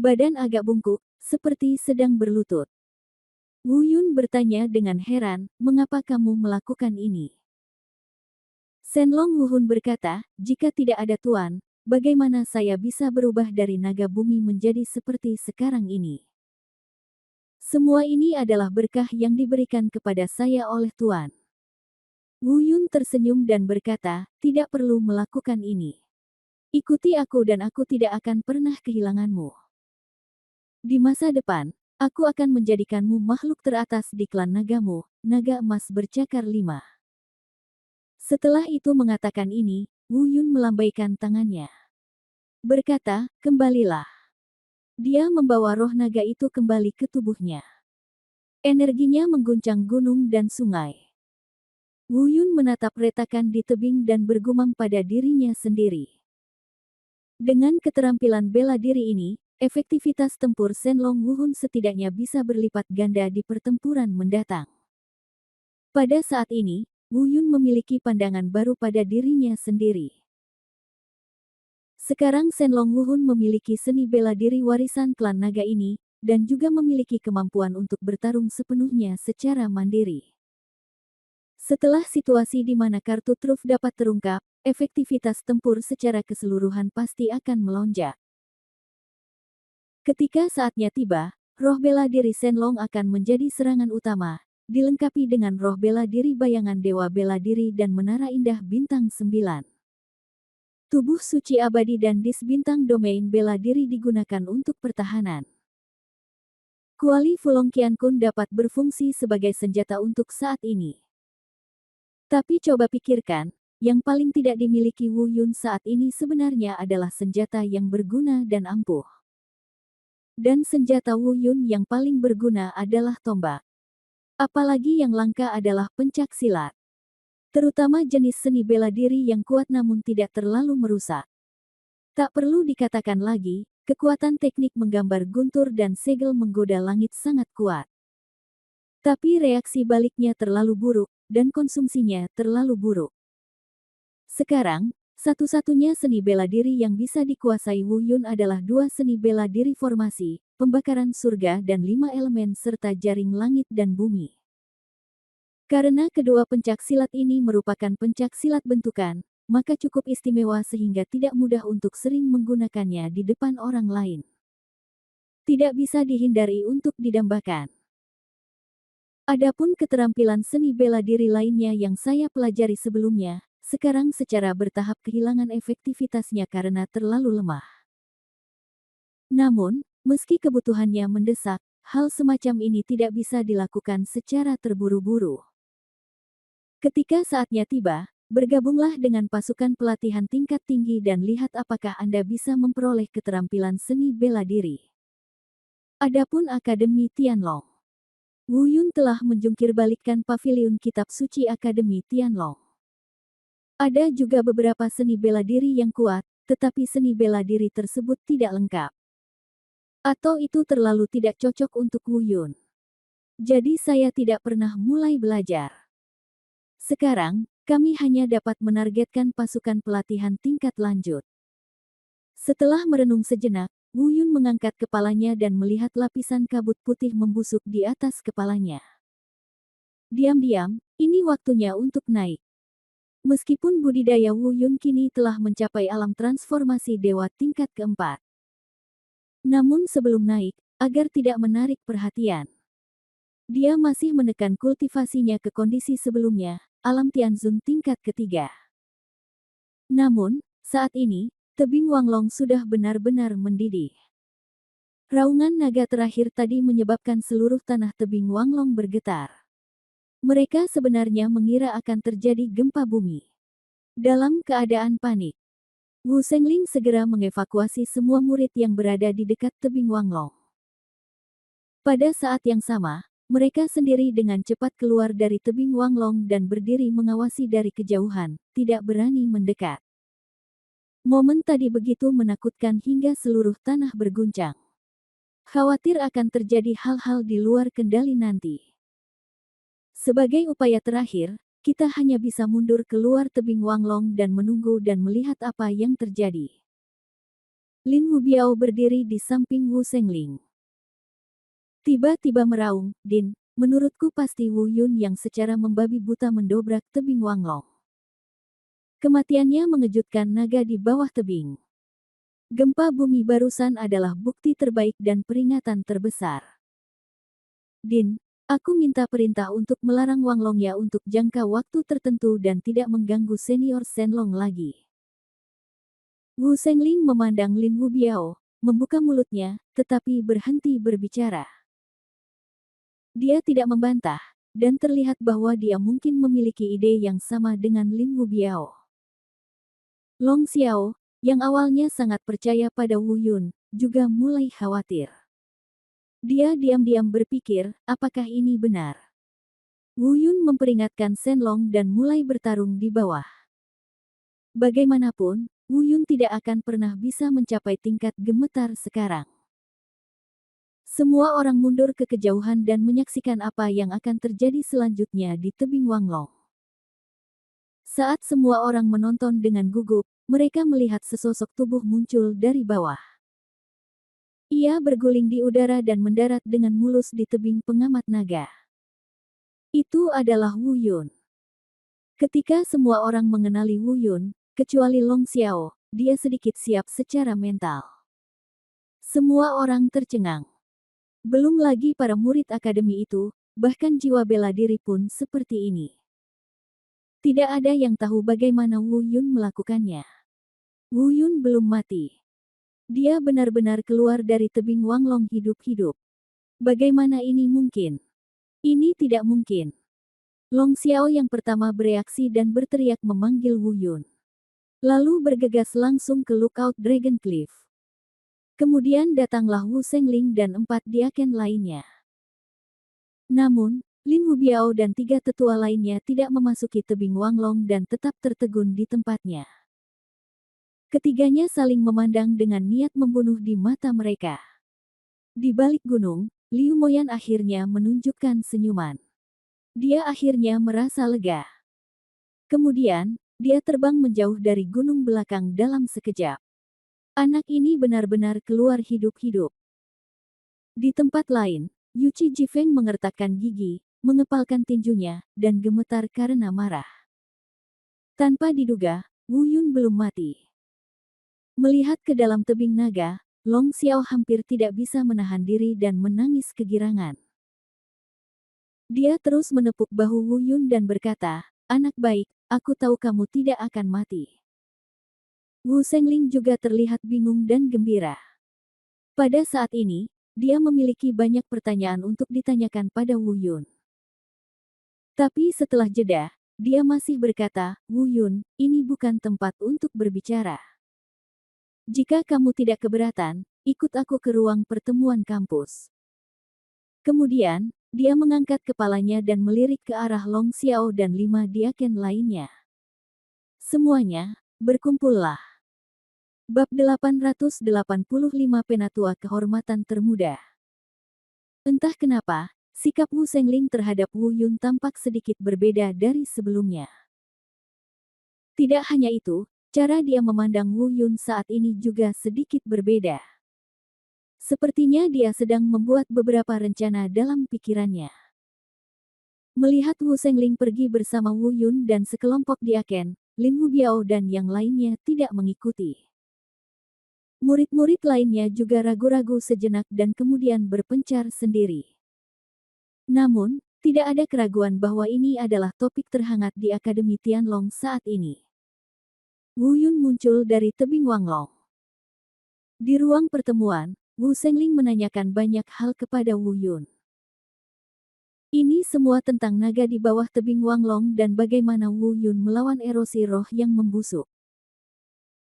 Badan agak bungkuk, seperti sedang berlutut. Wu Yun bertanya dengan heran, mengapa kamu melakukan ini? Shenlong Wuhun berkata, jika tidak ada Tuan, bagaimana saya bisa berubah dari naga bumi menjadi seperti sekarang ini? Semua ini adalah berkah yang diberikan kepada saya oleh Tuan. Wu Yun tersenyum dan berkata, tidak perlu melakukan ini. Ikuti aku dan aku tidak akan pernah kehilanganmu. Di masa depan, aku akan menjadikanmu makhluk teratas di klan nagamu, naga emas bercakar 5. Setelah itu mengatakan ini, Wu Yun melambaikan tangannya. Berkata, kembalilah. Dia membawa roh naga itu kembali ke tubuhnya. Energinya mengguncang gunung dan sungai. Wu Yun menatap retakan di tebing dan bergumam pada dirinya sendiri. Dengan keterampilan bela diri ini, efektivitas tempur Shenlong Wuhun setidaknya bisa berlipat ganda di pertempuran mendatang. Pada saat ini, Wu Yun memiliki pandangan baru pada dirinya sendiri. Sekarang Shenlong Wuhun memiliki seni bela diri warisan klan naga ini, dan juga memiliki kemampuan untuk bertarung sepenuhnya secara mandiri. Setelah situasi di mana kartu truf dapat terungkap, efektivitas tempur secara keseluruhan pasti akan melonjak. Ketika saatnya tiba, roh bela diri Shenlong akan menjadi serangan utama, dilengkapi dengan roh bela diri bayangan dewa bela diri dan menara indah bintang 9. Tubuh suci abadi dan dis bintang domain bela diri digunakan untuk pertahanan. Kuali Fulong Qiankun dapat berfungsi sebagai senjata untuk saat ini. Tapi coba pikirkan, yang paling tidak dimiliki Wu Yun saat ini sebenarnya adalah senjata yang berguna dan ampuh. Dan senjata Wu Yun yang paling berguna adalah tombak. Apalagi yang langka adalah pencak silat. Terutama jenis seni bela diri yang kuat namun tidak terlalu merusak. Tak perlu dikatakan lagi, kekuatan teknik menggambar guntur dan segel menggoda langit sangat kuat. Tapi reaksi baliknya terlalu buruk, dan konsumsinya terlalu buruk. Sekarang, satu-satunya seni bela diri yang bisa dikuasai Wu Yun adalah dua seni bela diri formasi, pembakaran surga dan 5 elemen serta jaring langit dan bumi. Karena kedua pencak silat ini merupakan pencak silat bentukan, maka cukup istimewa sehingga tidak mudah untuk sering menggunakannya di depan orang lain. Tidak bisa dihindari untuk didambakan. Adapun keterampilan seni bela diri lainnya yang saya pelajari sebelumnya, sekarang secara bertahap kehilangan efektivitasnya karena terlalu lemah. Namun, meski kebutuhannya mendesak, hal semacam ini tidak bisa dilakukan secara terburu-buru. Ketika saatnya tiba, bergabunglah dengan pasukan pelatihan tingkat tinggi dan lihat apakah Anda bisa memperoleh keterampilan seni bela diri. Adapun Akademi Tianlong, Wu Yun telah menjungkirbalikkan paviliun kitab suci Akademi Tianlong. Ada juga beberapa seni bela diri yang kuat, tetapi seni bela diri tersebut tidak lengkap. Atau itu terlalu tidak cocok untuk Wu Yun. Jadi saya tidak pernah mulai belajar. Sekarang, kami hanya dapat menargetkan pasukan pelatihan tingkat lanjut. Setelah merenung sejenak, Wu Yun mengangkat kepalanya dan melihat lapisan kabut putih membusuk di atas kepalanya. Diam-diam, ini waktunya untuk naik. Meskipun budidaya Wu Yun kini telah mencapai alam transformasi dewa tingkat keempat. Namun sebelum naik, agar tidak menarik perhatian, dia masih menekan kultivasinya ke kondisi sebelumnya, alam Tianzun tingkat ketiga. Namun, saat ini, tebing Wanglong sudah benar-benar mendidih. Raungan naga terakhir tadi menyebabkan seluruh tanah tebing Wanglong bergetar. Mereka sebenarnya mengira akan terjadi gempa bumi. Dalam keadaan panik, Wu Sengling segera mengevakuasi semua murid yang berada di dekat tebing Wanglong. Pada saat yang sama, mereka sendiri dengan cepat keluar dari tebing Wanglong dan berdiri mengawasi dari kejauhan, tidak berani mendekat. Momen tadi begitu menakutkan hingga seluruh tanah berguncang. Khawatir akan terjadi hal-hal di luar kendali nanti. Sebagai upaya terakhir, kita hanya bisa mundur keluar tebing Wanglong dan menunggu dan melihat apa yang terjadi. Lin Wubiao berdiri di samping Wu Sengling. Tiba-tiba meraung, "Din, menurutku pasti Wu Yun yang secara membabi buta mendobrak tebing Wanglong." Kematiannya mengejutkan naga di bawah tebing. Gempa bumi barusan adalah bukti terbaik dan peringatan terbesar. Din, aku minta perintah untuk melarang Wanglong ya untuk jangka waktu tertentu dan tidak mengganggu senior Shenlong lagi. Wu Sengling memandang Lin Wubiao, membuka mulutnya, tetapi berhenti berbicara. Dia tidak membantah, dan terlihat bahwa dia mungkin memiliki ide yang sama dengan Lin Wubiao. Long Xiao, yang awalnya sangat percaya pada Wu Yun, juga mulai khawatir. Dia diam-diam berpikir, apakah ini benar? Wu Yun memperingatkan Shenlong dan mulai bertarung di bawah. Bagaimanapun, Wu Yun tidak akan pernah bisa mencapai tingkat gemetar sekarang. Semua orang mundur ke kejauhan dan menyaksikan apa yang akan terjadi selanjutnya di tebing Wanglong. Saat semua orang menonton dengan gugup, mereka melihat sesosok tubuh muncul dari bawah. Ia berguling di udara dan mendarat dengan mulus di tebing pengamat naga. Itu adalah Wu Yun. Ketika semua orang mengenali Wu Yun, kecuali Long Xiao, dia sedikit siap secara mental. Semua orang tercengang. Belum lagi para murid akademi itu, bahkan jiwa bela diri pun seperti ini. Tidak ada yang tahu bagaimana Wu Yun melakukannya. Wu Yun belum mati. Dia benar-benar keluar dari tebing Wanglong hidup-hidup. Bagaimana ini mungkin? Ini tidak mungkin. Long Xiao yang pertama bereaksi dan berteriak memanggil Wu Yun. Lalu bergegas langsung ke Lookout Dragon Cliff. Kemudian datanglah Wu Sengling dan 4 diaken lainnya. Namun, Lin Wubiao dan 3 tetua lainnya tidak memasuki tebing Wanglong dan tetap tertegun di tempatnya. Ketiganya saling memandang dengan niat membunuh di mata mereka. Di balik gunung, Liu Moyan akhirnya menunjukkan senyuman. Dia akhirnya merasa lega. Kemudian, dia terbang menjauh dari gunung belakang dalam sekejap. Anak ini benar-benar keluar hidup-hidup. Di tempat lain, Yuchi Jifeng mengertakkan gigi, mengepalkan tinjunya, dan gemetar karena marah. Tanpa diduga, Wu Yun belum mati. Melihat ke dalam tebing naga, Long Xiao hampir tidak bisa menahan diri dan menangis kegirangan. Dia terus menepuk bahu Wu Yun dan berkata, "Anak baik, aku tahu kamu tidak akan mati." Wu Sengling juga terlihat bingung dan gembira. Pada saat ini, dia memiliki banyak pertanyaan untuk ditanyakan pada Wu Yun. Tapi setelah jeda, dia masih berkata, "Wu Yun, ini bukan tempat untuk berbicara. Jika kamu tidak keberatan, ikut aku ke ruang pertemuan kampus." Kemudian, dia mengangkat kepalanya dan melirik ke arah Long Xiao dan 5 diaken lainnya. Semuanya, berkumpullah. Bab 885 Penatua Kehormatan Termuda. Entah kenapa, sikap Wu Sengling terhadap Wu Yun tampak sedikit berbeda dari sebelumnya. Tidak hanya itu, cara dia memandang Wu Yun saat ini juga sedikit berbeda. Sepertinya dia sedang membuat beberapa rencana dalam pikirannya. Melihat Wu Sengling pergi bersama Wu Yun dan sekelompok diaken, Lin Wubiao dan yang lainnya tidak mengikuti. Murid-murid lainnya juga ragu-ragu sejenak dan kemudian berpencar sendiri. Namun, tidak ada keraguan bahwa ini adalah topik terhangat di Akademi Tianlong saat ini. Wu Yun muncul dari tebing Wanglong. Di ruang pertemuan, Wu Sengling menanyakan banyak hal kepada Wu Yun. Ini semua tentang naga di bawah tebing Wanglong dan bagaimana Wu Yun melawan erosi roh yang membusuk.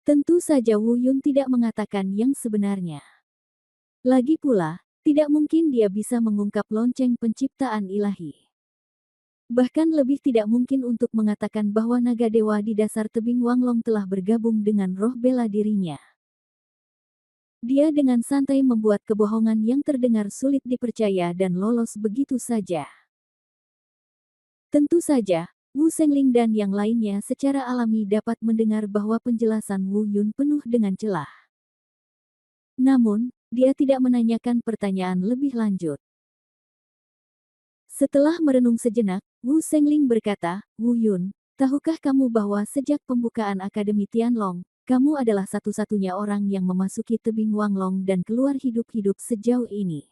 Tentu saja Wu Yun tidak mengatakan yang sebenarnya. Lagi pula, tidak mungkin dia bisa mengungkap lonceng penciptaan ilahi. Bahkan lebih tidak mungkin untuk mengatakan bahwa naga dewa di dasar tebing Wanglong telah bergabung dengan roh bela dirinya. Dia dengan santai membuat kebohongan yang terdengar sulit dipercaya dan lolos begitu saja. Tentu saja, Wu Sengling dan yang lainnya secara alami dapat mendengar bahwa penjelasan Wu Yun penuh dengan celah. Namun, dia tidak menanyakan pertanyaan lebih lanjut. Setelah merenung sejenak, Wu Sengling berkata, "Wu Yun, tahukah kamu bahwa sejak pembukaan Akademi Tianlong, kamu adalah satu-satunya orang yang memasuki tebing Wanglong dan keluar hidup-hidup sejauh ini.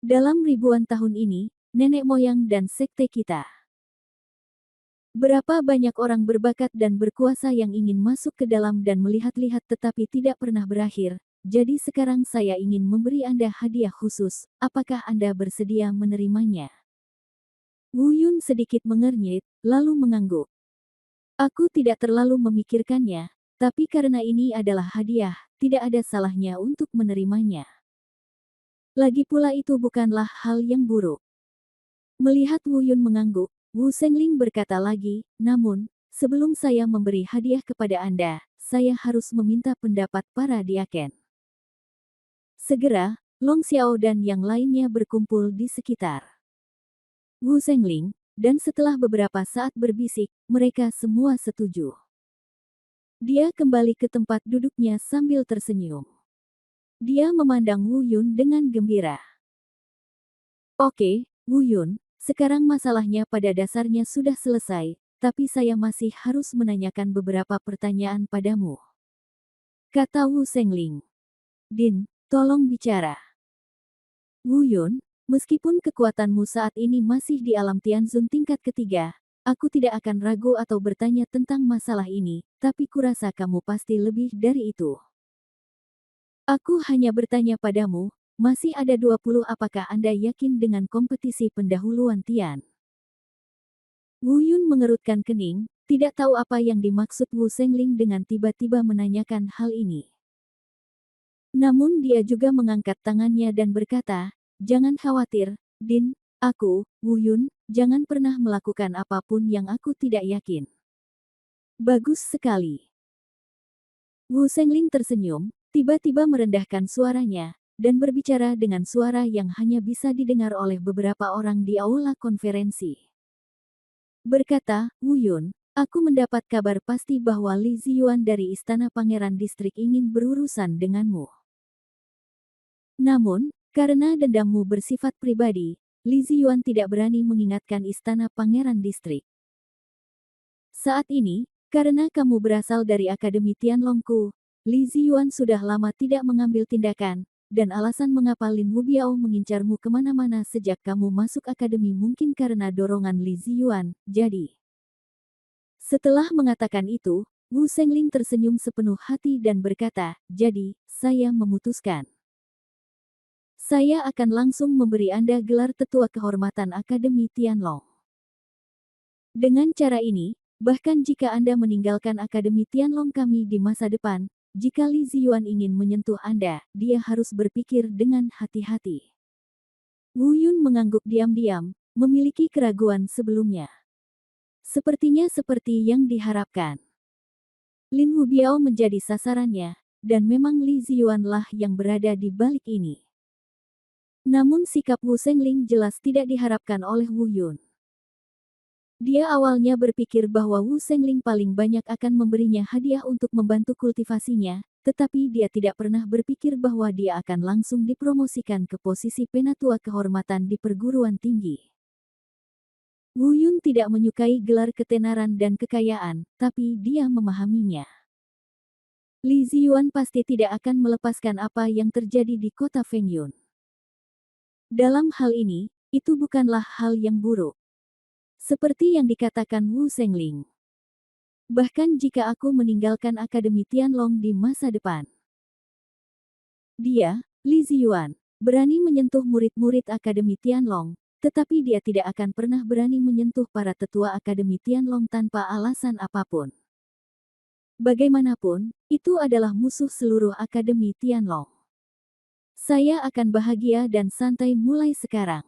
Dalam ribuan tahun ini, nenek moyang dan sekte kita. Berapa banyak orang berbakat dan berkuasa yang ingin masuk ke dalam dan melihat-lihat tetapi tidak pernah berakhir. Jadi sekarang saya ingin memberi Anda hadiah khusus, apakah Anda bersedia menerimanya?" Wu Yun sedikit mengernyit, lalu mengangguk. "Aku tidak terlalu memikirkannya, tapi karena ini adalah hadiah, tidak ada salahnya untuk menerimanya. Lagi pula itu bukanlah hal yang buruk." Melihat Wu Yun mengangguk, Wu Sengling berkata lagi, "Namun, sebelum saya memberi hadiah kepada Anda, saya harus meminta pendapat para diaken." Segera, Long Xiao dan yang lainnya berkumpul di sekitar Wu Sengling, dan setelah beberapa saat berbisik, mereka semua setuju. Dia kembali ke tempat duduknya sambil tersenyum. Dia memandang Wu Yun dengan gembira. "Oke, Wu Yun, sekarang masalahnya pada dasarnya sudah selesai, tapi saya masih harus menanyakan beberapa pertanyaan padamu," kata Wu Sengling. "Din, tolong bicara." "Wu Yun, meskipun kekuatanmu saat ini masih di alam Tianzun tingkat ketiga, aku tidak akan ragu atau bertanya tentang masalah ini, tapi kurasa kamu pasti lebih dari itu. Aku hanya bertanya padamu, masih ada 20 apakah Anda yakin dengan kompetisi pendahuluan Tian?" Wu Yun mengerutkan kening, tidak tahu apa yang dimaksud Wu Sengling dengan tiba-tiba menanyakan hal ini. Namun dia juga mengangkat tangannya dan berkata, "Jangan khawatir, Din, aku, Wu Yun, jangan pernah melakukan apapun yang aku tidak yakin." Bagus sekali. Wu Sengling tersenyum, tiba-tiba merendahkan suaranya, dan berbicara dengan suara yang hanya bisa didengar oleh beberapa orang di aula konferensi. Berkata, "Wu Yun, aku mendapat kabar pasti bahwa Li Ziyuan dari Istana Pangeran Distrik ingin berurusan denganmu. Namun, karena dendammu bersifat pribadi, Li Ziyuan tidak berani mengingatkan Istana Pangeran Distrik. Saat ini, karena kamu berasal dari Akademi Tianlongku, Li Ziyuan sudah lama tidak mengambil tindakan, dan alasan mengapa Lin Wubiao mengincarmu kemana-mana sejak kamu masuk akademi mungkin karena dorongan Li Ziyuan, jadi." Setelah mengatakan itu, Wu Sengling tersenyum sepenuh hati dan berkata, "Jadi, saya memutuskan. Saya akan langsung memberi Anda gelar tetua kehormatan Akademi Tianlong. Dengan cara ini, bahkan jika Anda meninggalkan Akademi Tianlong kami di masa depan, jika Li Ziyuan ingin menyentuh Anda, dia harus berpikir dengan hati-hati." Wu Yun mengangguk diam-diam, memiliki keraguan sebelumnya. Sepertinya seperti yang diharapkan. Lin Wubiao menjadi sasarannya, dan memang Li Ziyuan lah yang berada di balik ini. Namun sikap Wu Sengling jelas tidak diharapkan oleh Wu Yun. Dia awalnya berpikir bahwa Wu Sengling paling banyak akan memberinya hadiah untuk membantu kultivasinya, tetapi dia tidak pernah berpikir bahwa dia akan langsung dipromosikan ke posisi penatua kehormatan di perguruan tinggi. Wu Yun tidak menyukai gelar ketenaran dan kekayaan, tapi dia memahaminya. Li Ziyuan pasti tidak akan melepaskan apa yang terjadi di kota Fengyun. Dalam hal ini, itu bukanlah hal yang buruk. Seperti yang dikatakan Wu Sengling. Bahkan jika aku meninggalkan Akademi Tianlong di masa depan, dia, Li Ziyuan, berani menyentuh murid-murid Akademi Tianlong, tetapi dia tidak akan pernah berani menyentuh para tetua Akademi Tianlong tanpa alasan apapun. Bagaimanapun, itu adalah musuh seluruh Akademi Tianlong. Saya akan bahagia dan santai mulai sekarang.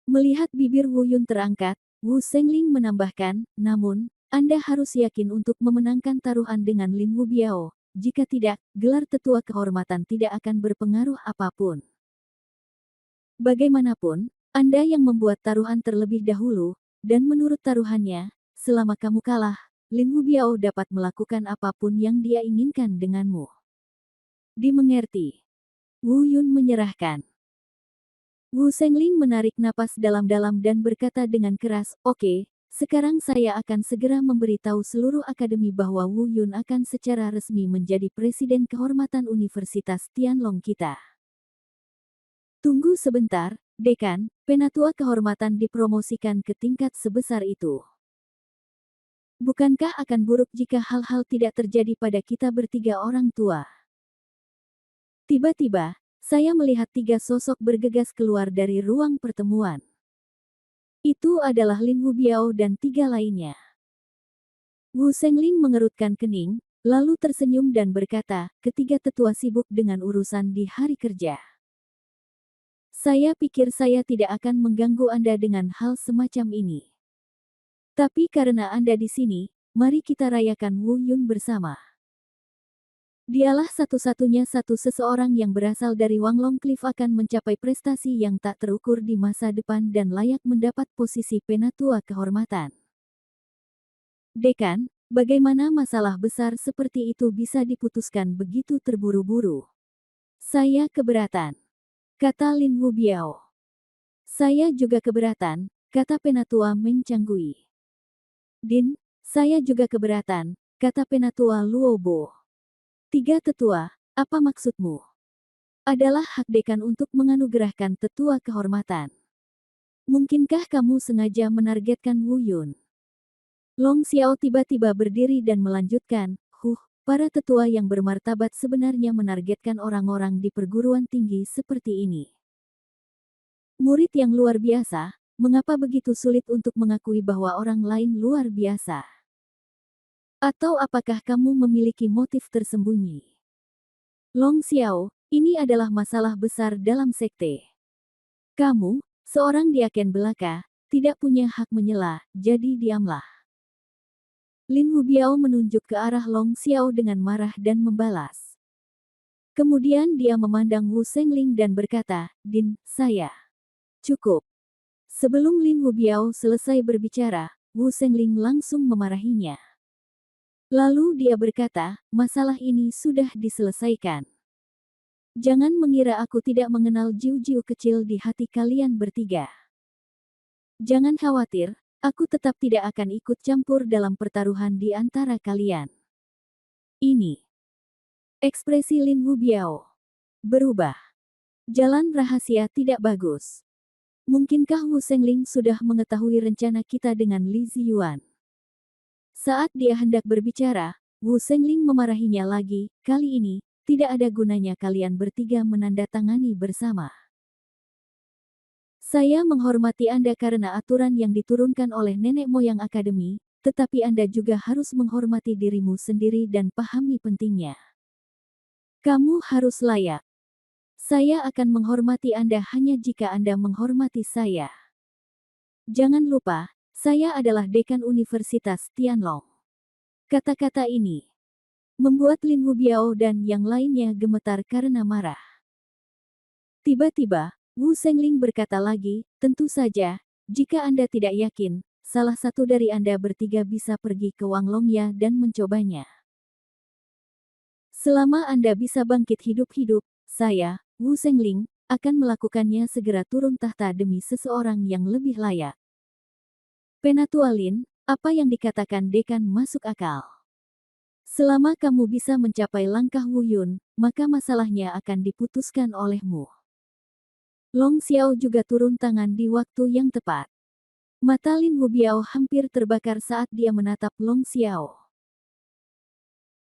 Melihat bibir Wu Yun terangkat, Wu Sengling menambahkan, "Namun, Anda harus yakin untuk memenangkan taruhan dengan Lin Wubiao. Jika tidak, gelar tetua kehormatan tidak akan berpengaruh apapun. Bagaimanapun, Anda yang membuat taruhan terlebih dahulu, dan menurut taruhannya, selama kamu kalah, Lin Wubiao dapat melakukan apapun yang dia inginkan denganmu." "Dimengerti." Wu Yun menyerahkan. Wu Sengling menarik napas dalam-dalam dan berkata dengan keras, "Oke, sekarang saya akan segera memberitahu seluruh akademi bahwa Wu Yun akan secara resmi menjadi Presiden Kehormatan Universitas Tianlong kita." "Tunggu sebentar, Dekan, penatua kehormatan dipromosikan ke tingkat sebesar itu. Bukankah akan buruk jika hal-hal tidak terjadi pada kita bertiga orang tua?" Tiba-tiba, saya melihat tiga sosok bergegas keluar dari ruang pertemuan. Itu adalah Lin Wubiao dan tiga lainnya. Wu Sengling mengerutkan kening, lalu tersenyum dan berkata, "Ketiga tetua sibuk dengan urusan di hari kerja. Saya pikir saya tidak akan mengganggu Anda dengan hal semacam ini. Tapi karena Anda di sini, mari kita rayakan Wu Yun bersama." Dialah satu-satunya seseorang yang berasal dari Wanglong Cliff akan mencapai prestasi yang tak terukur di masa depan dan layak mendapat posisi penatua kehormatan. "Dekan, bagaimana masalah besar seperti itu bisa diputuskan begitu terburu-buru?" "Saya keberatan," kata Lin Wubiao. "Saya juga keberatan," kata penatua Meng Changgui. "Din, saya juga keberatan," kata penatua Luo Bo. "Tiga tetua, apa maksudmu?" "Adalah hak dekan untuk menganugerahkan tetua kehormatan. Mungkinkah kamu sengaja menargetkan Wu Yun?" Long Xiao tiba-tiba berdiri dan melanjutkan, para tetua yang bermartabat sebenarnya menargetkan orang-orang di perguruan tinggi seperti ini. Murid yang luar biasa, mengapa begitu sulit untuk mengakui bahwa orang lain luar biasa? Atau apakah kamu memiliki motif tersembunyi? Long Xiao, ini adalah masalah besar dalam sekte. Kamu, seorang diaken belaka, tidak punya hak menyela, jadi diamlah. Lin Hubiao menunjuk ke arah Long Xiao dengan marah dan membalas. Kemudian dia memandang Wu Sengling dan berkata, "Din, saya." "Cukup." Sebelum Lin Hubiao selesai berbicara, Wu Sengling langsung memarahinya. Lalu dia berkata, "Masalah ini sudah diselesaikan. Jangan mengira aku tidak mengenal jiu-jiu kecil di hati kalian bertiga. Jangan khawatir, aku tetap tidak akan ikut campur dalam pertaruhan di antara kalian." Ini. Ekspresi Lin Hubiao berubah. Jalan rahasia tidak bagus. Mungkinkah Wu Sengling sudah mengetahui rencana kita dengan Li Ziyuan? Saat dia hendak berbicara, Wu Sengling memarahinya lagi. "Kali ini, tidak ada gunanya kalian bertiga menandatangani bersama. Saya menghormati Anda karena aturan yang diturunkan oleh nenek moyang akademi, tetapi Anda juga harus menghormati dirimu sendiri dan pahami pentingnya. Kamu harus layak. Saya akan menghormati Anda hanya jika Anda menghormati saya. Jangan lupa, saya adalah dekan Universitas Tianlong." Kata-kata ini membuat Lin Hubiao dan yang lainnya gemetar karena marah. Tiba-tiba, Wu Sengling berkata lagi, "Tentu saja, jika Anda tidak yakin, salah satu dari Anda bertiga bisa pergi ke Wanglongya dan mencobanya. Selama Anda bisa bangkit hidup-hidup, saya, Wu Sengling, akan melakukannya segera turun tahta demi seseorang yang lebih layak." Penatua Lin, apa yang dikatakan dekan masuk akal. Selama kamu bisa mencapai langkah Wu Yun, maka masalahnya akan diputuskan olehmu. Long Xiao juga turun tangan di waktu yang tepat. Mata Lin Hubiao hampir terbakar saat dia menatap Long Xiao.